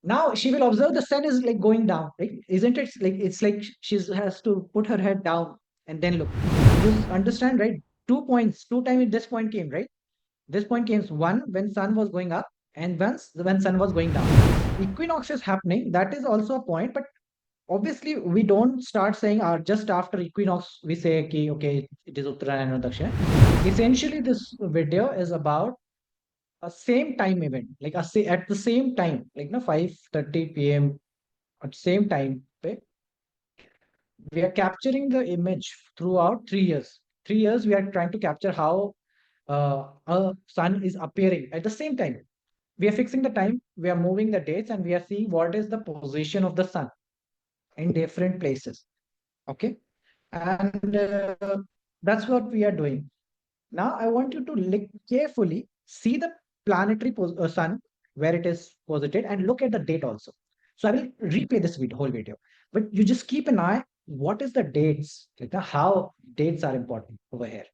Now she will observe the sun is like going down, right? Isn't it? Like it's like she has to put her head down and then look. You understand, right? 2 points, two times this point came, right? This point came one when sun was going up, and once when sun was going down. Equinox is happening. That is also a point, but obviously we don't start saying just after equinox we say okay, okay, it is Uttarayan or Dakshina. Essentially, this video is about a same time event, like at the same time, like no 5:30 p.m. at same time. Okay? We are capturing the image throughout 3 years. 3 years we are trying to capture how a sun is appearing at the same time. We are fixing the time, we are moving the dates, and we are seeing what is the position of the sun in different places. Okay, and that's what we are doing. Now I want you to look carefully, see the planetary sun where it is posited, and look at the date also. So I will replay this whole video, but you just keep an eye. What is the dates? Like how dates are important over here.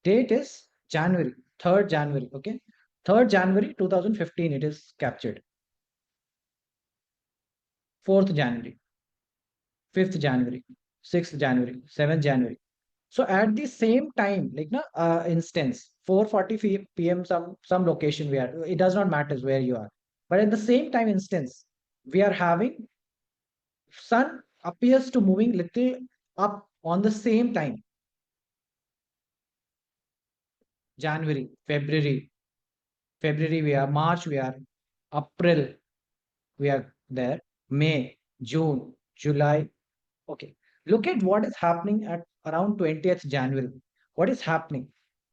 Date is January, 3rd January. Okay, 3rd January 2015. It is captured. 4th January, 5th January, 6th January, 7th January. So at the same time, like na instance, 4:40 p.m. some location we are. It does not matter where you are, but at the same time instance, we are having sun appears to moving little up on the same time. January, February we are, March we are, April we are there, May, June, July. Okay, look at what is happening at around 20th January. What is happening?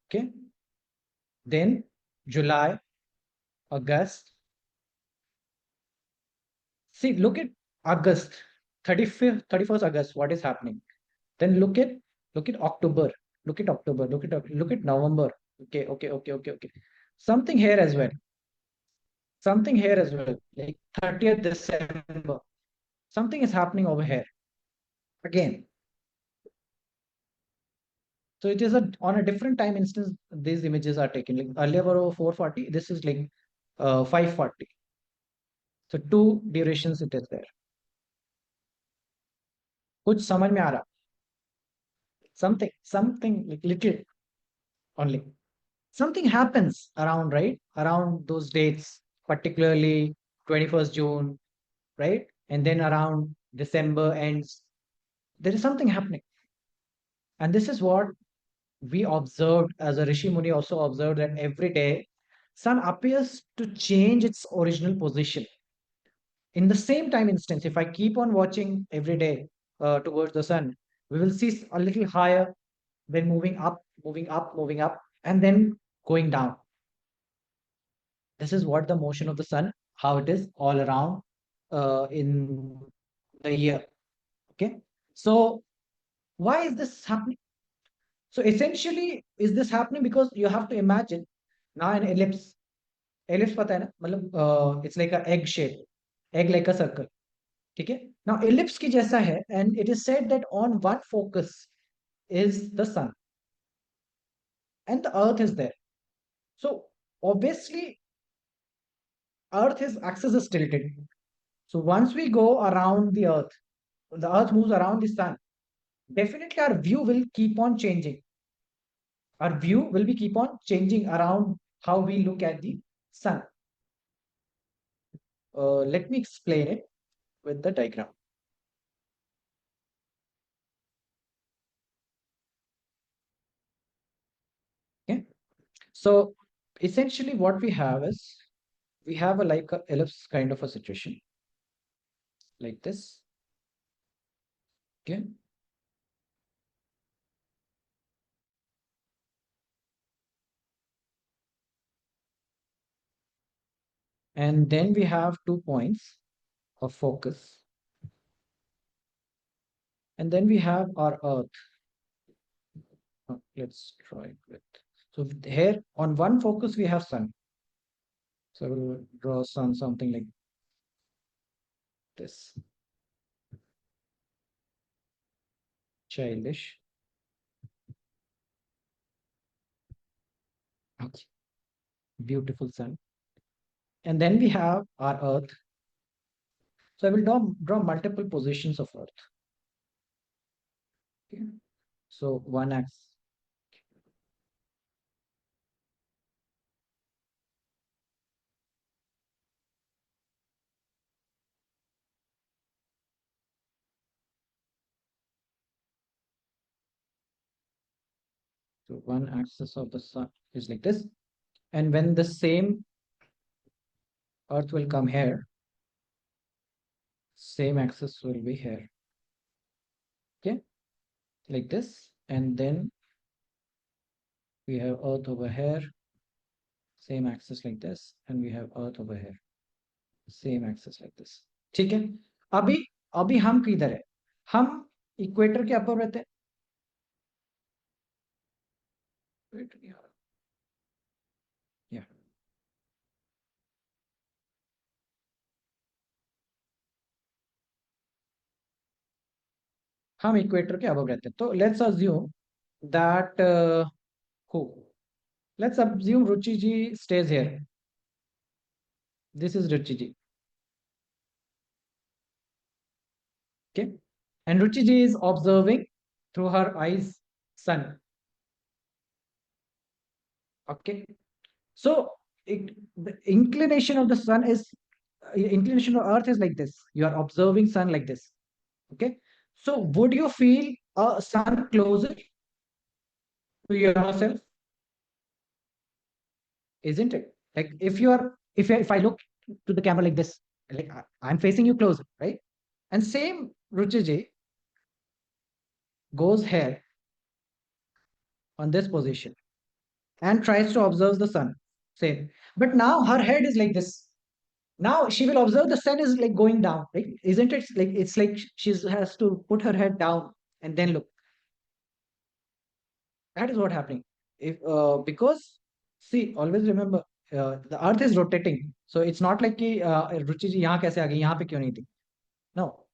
Okay, then July, August. See, look at August, 35th, 31st August. What is happening? Then look at October. Look at November. Okay. Something here as well. Something here as well. Like 30th December. Something is happening over here. Again. So it is on a different time instance these images are taken. Like earlier were over 4:40. This is like 5:40. So two durations it is there. कुछ समझ में आ रहा? Something like little only. Something happens around, right? Around those dates, particularly 21st June, right? And then around December ends. There is something happening. And this is what we observed as a Rishi Muni also observed that every day sun appears to change its original position. In the same time instance, if I keep on watching every day towards the sun, we will see a little higher, then moving up, and then going down. This is what the motion of the sun, how it is all around in the year. Okay. So why is this happening? So essentially, is this happening because you have to imagine now an ellipse. Ellipse पता है ना? मतलब it's like a egg shape, egg like a circle. ठीक है? Now ellipse की जैसा है, and it is said that on one focus is the sun and the earth is there. So obviously, earth's axis is tilted. So once we go around the earth moves around the sun. Definitely our view will keep on changing. Our view will be keep on changing around how we look at the sun. Let me explain it with the diagram. Okay. So essentially what we have is we have a like a ellipse kind of a situation like this. Okay. And then we have 2 points of focus. And then we have our earth. Let's try it. So here on one focus we have sun. So I will draw sun something like this. Childish. Okay. Beautiful sun. And then we have our Earth. So I will draw multiple positions of Earth. Okay. So one axis. So one axis of the sun is like this. And when the same Earth will come here, same axis will be here. Okay, like this. And then we have Earth over here, same axis like this. And we have Earth over here, same axis like this. ठीक है. अभी अभी हम किधर है? हम equator के अपर रहते हैं. Yeah. हम इक्वेटर के अबव रहते हैं. तो let's assume that who let's assume Ruchi ji stays here. This is Ruchi ji. Okay. And Ruchi ji is observing through her eyes sun. Okay. So the inclination of the sun is inclination of earth is like this. You are observing sun like this. Okay. So would you feel a sun closer to yourself? Isn't it? Like if you are if I look to the camera like this, like I'm facing you closer, right? And same Ruchi ji goes here on this position and tries to observe the sun. Same. But now her head is like this. Now she will observe the sun is like going down, right? Isn't it? Like it's like she has to put her head down and then look. That is what happening. If because see, always remember the earth is rotating. So it's not like कि रुचि जी यहाँ कैसे आ गई यहाँ पे क्यों नहीं थी. No,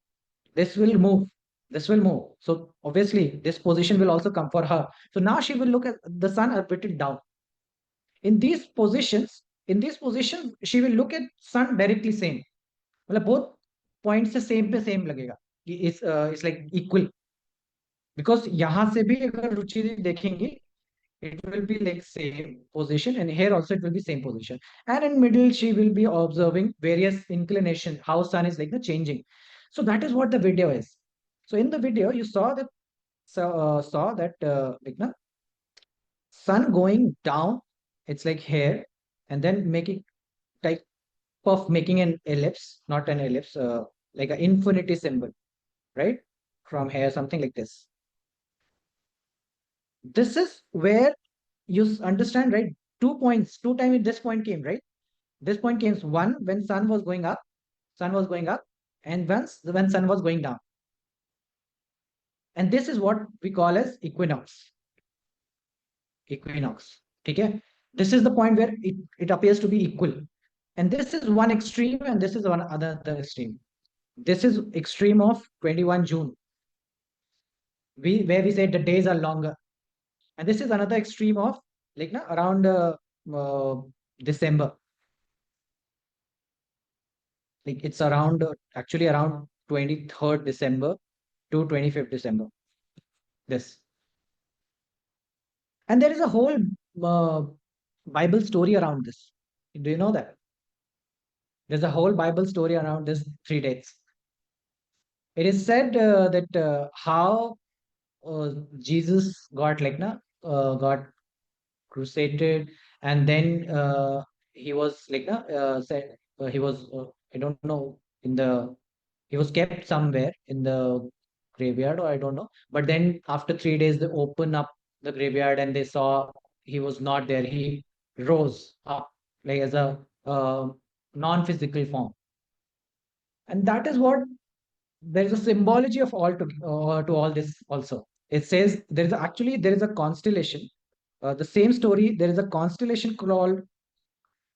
this will move. This will move. So obviously this position will also come for her. So now she will look at the sun a bit down. In these positions, she will look at sun directly same. मतलब both points से same पे same लगेगा कि it's like equal. Because यहाँ से भी अगर रुचि देखेंगे, it will be like same position, and here also it will be same position. And in middle she will be observing various inclination, how sun is like the changing. So that is what the video is. So in the video you saw that like na, sun going down, it's like here, and then making type of making an ellipse, not an ellipse, like an infinity symbol, right? From here, something like this. This is where you understand, right? 2 points, two times this point came, right? This point came one when sun was going up, and once when sun was going down. And this is what we call as equinox. Equinox. Okay? This is the point where it appears to be equal. And this is one extreme, and this is one other the extreme. This is extreme of 21 June. Where we say the days are longer. And this is another extreme of like na, around uh, December. Like it's around actually around 23rd December to 25th December. This. And there is a whole uh, Bible story around this. Do you know that? There's a whole Bible story around this 3 dates. It is said that how Jesus got like na got crusaded, and then he was like na said he was I don't know in the he was kept somewhere in the graveyard or I don't know. But then after 3 days they open up the graveyard and they saw he was not there. He rose up like as a non-physical form, and that is what there is a symbology of all to all this also. It says there is a constellation. The same story. There is a constellation called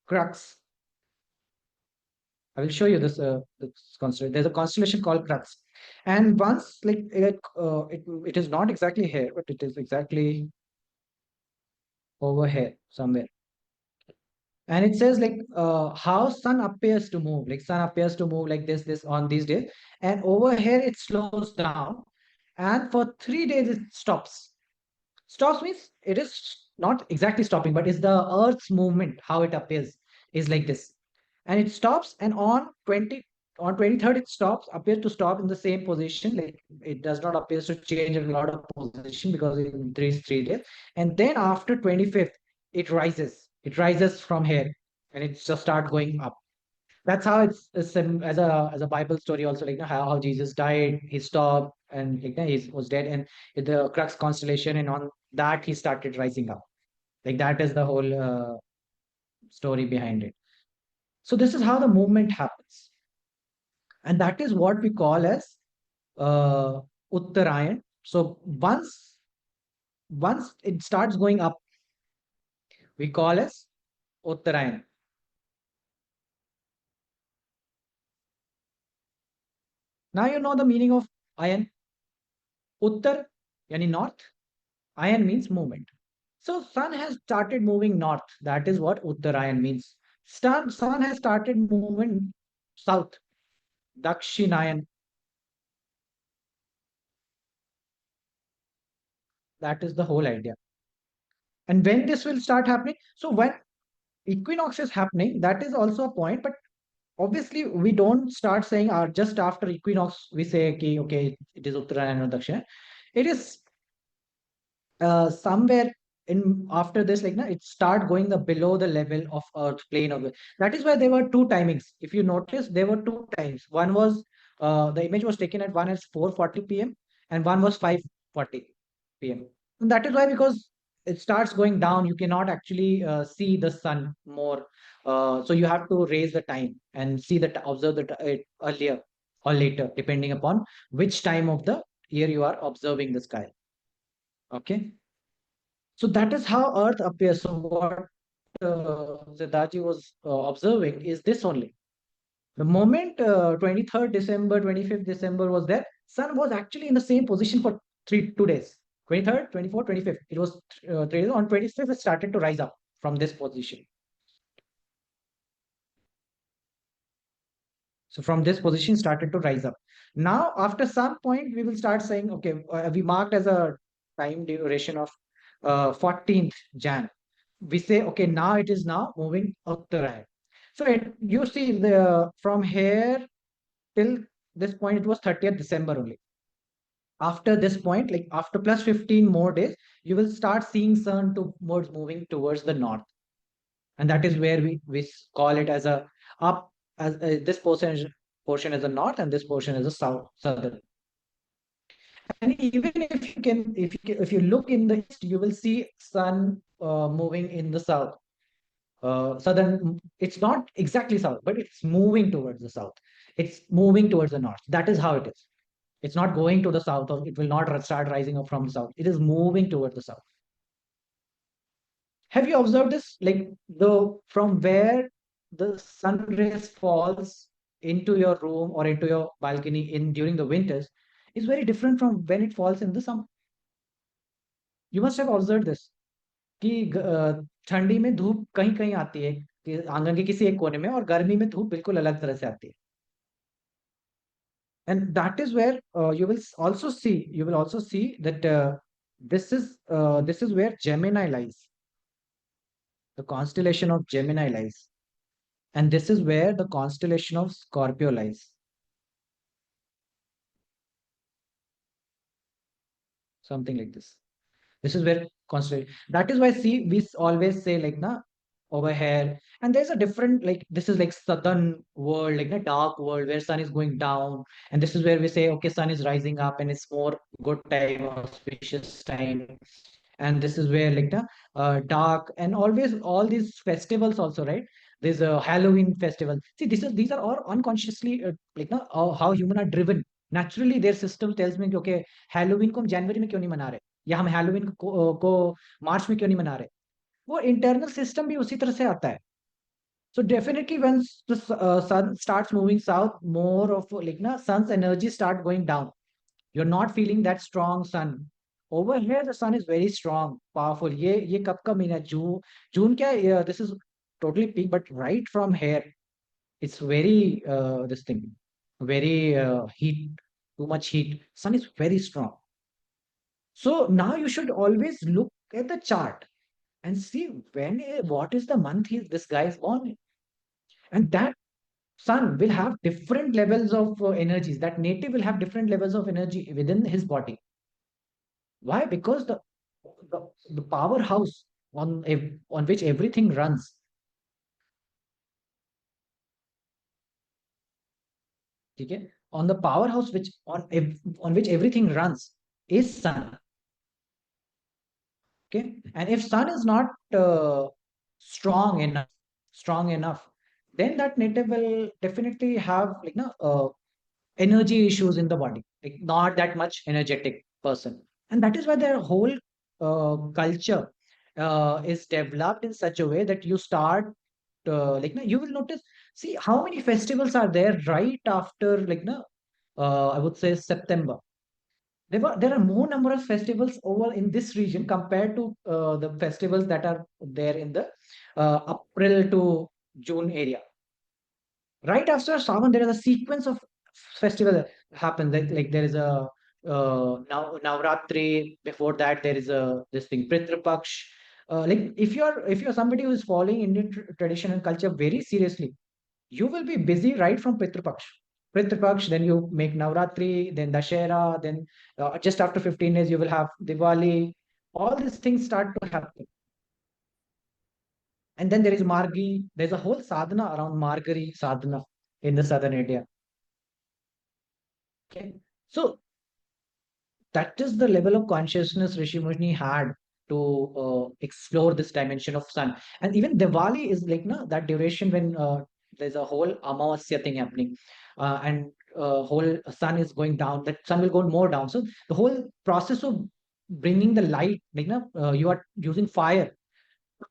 Crux. I will show you this constellation. There's a constellation called Crux, and once like it is not exactly here, but it is exactly over here somewhere. And it says like how sun appears to move, like sun appears to move like this on these days, and over here it slows down, and for 3 days it stops. Stops means it is not exactly stopping, but it's the earth's movement, how it appears is like this. And it stops, and on 23rd it stops, appears to stop in the same position, like it does not appear to change a lot of position because it increased 3 days. And then after 25th it rises from here, and it just start going up. That's how it's as a Bible story also, like, how Jesus died, he stopped, and like, he was dead, and in the crux constellation, and on that he started rising up. Like that is the whole story behind it. So this is how the movement happens, and that is what we call as uh, Uttarayan. So once it starts going up, we call as Uttarayan. Now you know the meaning of Ayan. Uttar, yani north. Ayan means movement. So sun has started moving north. That is what Uttarayan means. Sun has started moving south. Dakshinayan. That is the whole idea. And when this will start happening? So when equinox is happening, that is also a point. But obviously, we don't start saying just after equinox we say okay, it is Uttarayan or Dakshina. It is somewhere in after this, like, it start going the below the level of earth plane of it. That is why there were two timings. If you notice, there were two times. One was the image was taken at one as 4:40 p.m. and one was 5:40 p.m. And that is why, because it starts going down, you cannot actually see the sun more. So you have to raise the time and see that, observe it earlier or later, depending upon which time of the year you are observing the sky. Okay. So that is how Earth appears. So what Siddharthi was observing is this only. The moment 23rd December, 25th December was there, Sun was actually in the same position for 2 days. 23rd, 24th, 25th. It was 3 days. On 25th, it started to rise up from this position. So from this position, started to rise up. Now, after some point, we will start saying, okay, we marked as a time duration of 14th Jan. We say, okay, now it is now moving Uttarayan. So you see from here till this point, it was 30th December only. After this point, like after plus 15 more days, you will start seeing sun towards moving towards the north. And that is where we call it as a up, as this portion is the north and this portion is the southern. And even if you can, if you look in the east, you will see sun moving in the south. Southern, it's not exactly south, but it's moving towards the south. It's moving towards the north. That is how it is. It's not going to the south, or it will not start rising up from the south. It is moving towards the south. Have you observed this? Like the from where the sun rays falls into your room or into your balcony in during the winters is very different from when it falls in the summer. You must have observed this. कि ठंडी में धूप कहीं कहीं आती है कि आंगन के किसी एक कोने में, और गर्मी में धूप बिल्कुल अलग तरह से आती है. And that is where you will also see that this is where Gemini lies. The constellation of Gemini lies, and this is where the constellation of Scorpio lies. Something like this. This is where constellation. That is why, see, we always say like na over here, and there's a different, like, this is like southern world, like a dark world where sun is going down, and this is where we say okay, sun is rising up and it's more good time, auspicious time. And this is where like the dark, and always all these festivals also, right? There's a Halloween festival. See, these are all unconsciously like na, how human are driven. Naturally their system tells me okay, Halloween को हम जनवरी में क्यों नहीं मना रहे, या हम Halloween को मार्च में क्यों नहीं मना रहे. वो इंटरनल सिस्टम भी उसी तरह से आता है. So definitely when the sun starts moving south, more of like na sun's energy start going down. You're not feeling that strong sun. Over here, the sun is very strong, powerful. ये कब का महीना है? जून. जून क्या है? This is totally peak, but right from here, it's very this thing, very heat, too much heat. Sun is very strong. So now you should always look at the chart and see what is the month this guy is born in. And that sun will have different levels of energies. That native will have different levels of energy within his body. Why? Because the powerhouse on which everything runs, okay, on the powerhouse on which everything runs is sun. Okay, and if sun is not strong enough, strong enough, then that native will definitely have like no energy issues in the body, like not that much energetic person. And that is why their whole culture is developed in such a way that you start like no, you will notice, see how many festivals are there right after like no, I would say September. There are more number of festivals over in this region compared to the festivals that are there in the April to June area. Right after Sawan, there is a sequence of festival that happens. Like there is a Navratri. Before that, there is a this thing Pitru Paksh. Like if you're somebody who is following Indian tradition and culture very seriously, you will be busy right from Pitru Paksh. Pitru Paksh, then you make Navratri, then Dashera, then just after 15 days you will have Diwali. All these things start to happen. And then there is Margi. There's a whole sadhana around Margari sadhana in the southern India. Okay. So that is the level of consciousness Rishi Muni had to explore this dimension of sun. And even Diwali is like no, that duration when there's a whole Amavasya thing happening, and whole sun is going down. That sun will go more down. So the whole process of bringing the light, like no, you are using fire,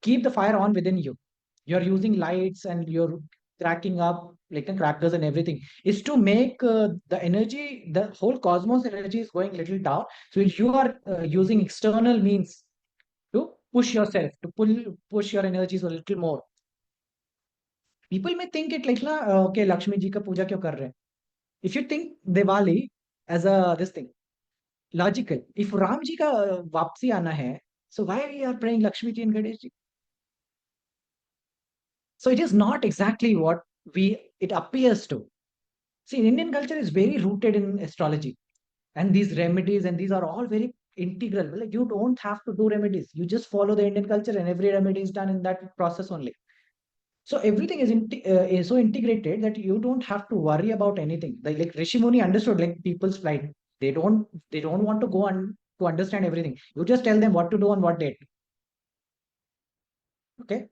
keep the fire on within you. You're using lights and you're cracking up like the crackers and everything is to make the energy, the whole cosmos energy is going little down. So you are using external means to push yourself, to push your energies a little more. People may think it like, okay, Lakshmi ji ka puja kyun kar rahe hain? If you think Diwali as a this thing, logical. If Ram ji ka vapsi aana hai, so why we are praying Lakshmi ji and Ganesh ji? So it is not exactly what we it appears to. See, Indian culture is very rooted in astrology, and these remedies and these are all very integral. Like you don't have to do remedies; you just follow the Indian culture, and every remedy is done in that process only. So everything is so integrated that you don't have to worry about anything. Like Rishi Muni understood like people's plight. They don't want to go and to understand everything. You just tell them what to do on what date. Okay.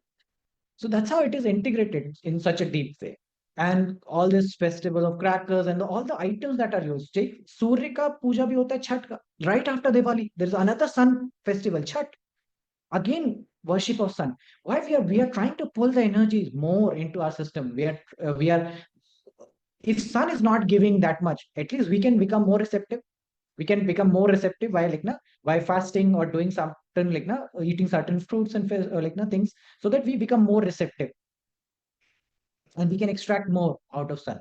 So that's how it is integrated in such a deep way. And all this festival of crackers and all the items that are used. Take Surya ka puja bhi hota hai Chhat ka. Right after Diwali, there is another sun festival, Chhat. Again, worship of sun. Why we are trying to pull the energies more into our system. We are if sun is not giving that much, at least we can become more receptive. We can become more receptive by like na by fasting or doing certain like na eating certain fruits and like na things, so that we become more receptive and we can extract more out of sun.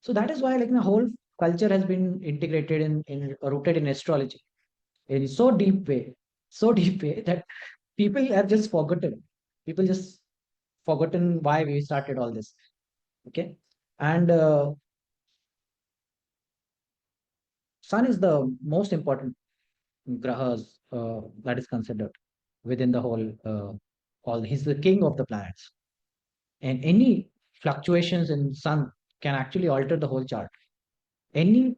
So that is why like the whole culture has been integrated in rooted in astrology in so deep way, so deep way that people have just forgotten. People just forgotten why we started all this. Okay, and sun is the most important grahas that is considered within the whole. All he's the king of the planets, and any fluctuations in sun can actually alter the whole chart. Any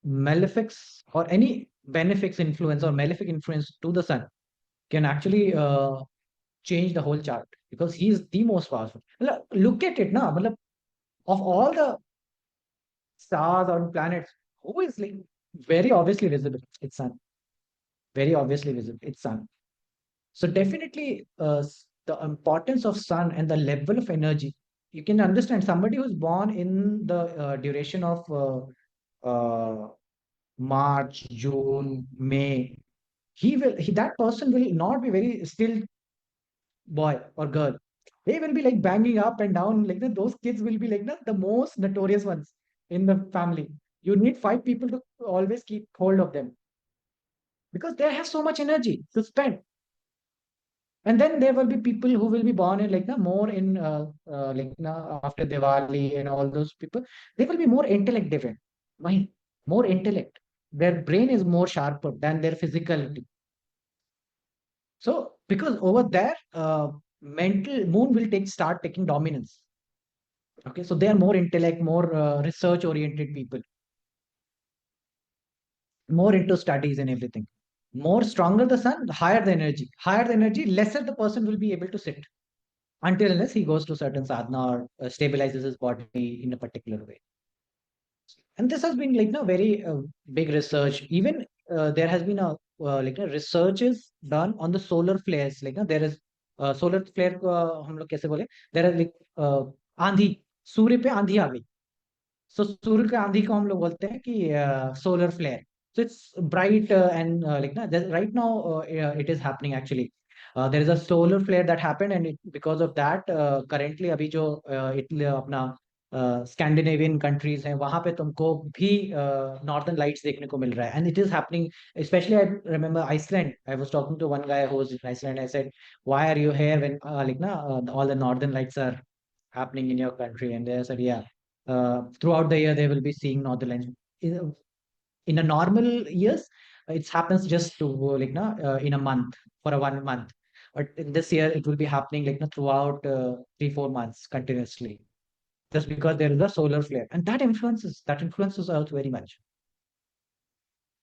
malefics or any benefics influence or malefic influence to the sun can actually change the whole chart because he is the most powerful. Look at it now. Of all the stars or planets, who is like very obviously visible? It's sun. Very obviously visible. It's sun. So definitely the importance of sun and the level of energy. You can understand somebody who's born in the duration of March, June, May, that person will not be very still boy or girl. They will be like banging up and down. Like those kids will be like the most notorious ones in the family. You need five people to always keep hold of them because they have so much energy to spend. And then there will be people who will be born in like more in like after Diwali and all those people. They will be more intellect driven, mind, more intellect. Their brain is more sharper than their physicality. So because over there, mental moon will take start taking dominance. Okay, so they are more intellect, more research oriented people, more into studies and everything. More stronger the sun, higher the energy. Higher the energy, lesser the person will be able to sit until unless he goes to certain sadhana or stabilizes his body in a particular way. And this has been like very big research. Even there has been a research is done on the solar flares. Like there is solar flare को हम लोग कैसे बोले? There are like आंधी सूर्य पे आंधी आ गई. So सूर्य के आंधी को हम लोग बोलते हैं कि solar flare. So it's bright and right now it is happening actually. There is a solar flare that happened and because of that currently अभी जो अपना स्कैंडिनेवियन कंट्रीज हैं वहां पे तुमको भी नॉर्दर्न लाइट्स देखने को मिल रहा है and it is happening specially I remember Iceland I was talking to one guy who was in Iceland I said why are you here when all the northern lights are happening in your country and they said yeah throughout the year they will be seeing northern lights in a normal years it happens just to in a month for a 1 month but in this year it will be happening throughout 3 4 months continuously just because there is a solar flare and that influences earth very much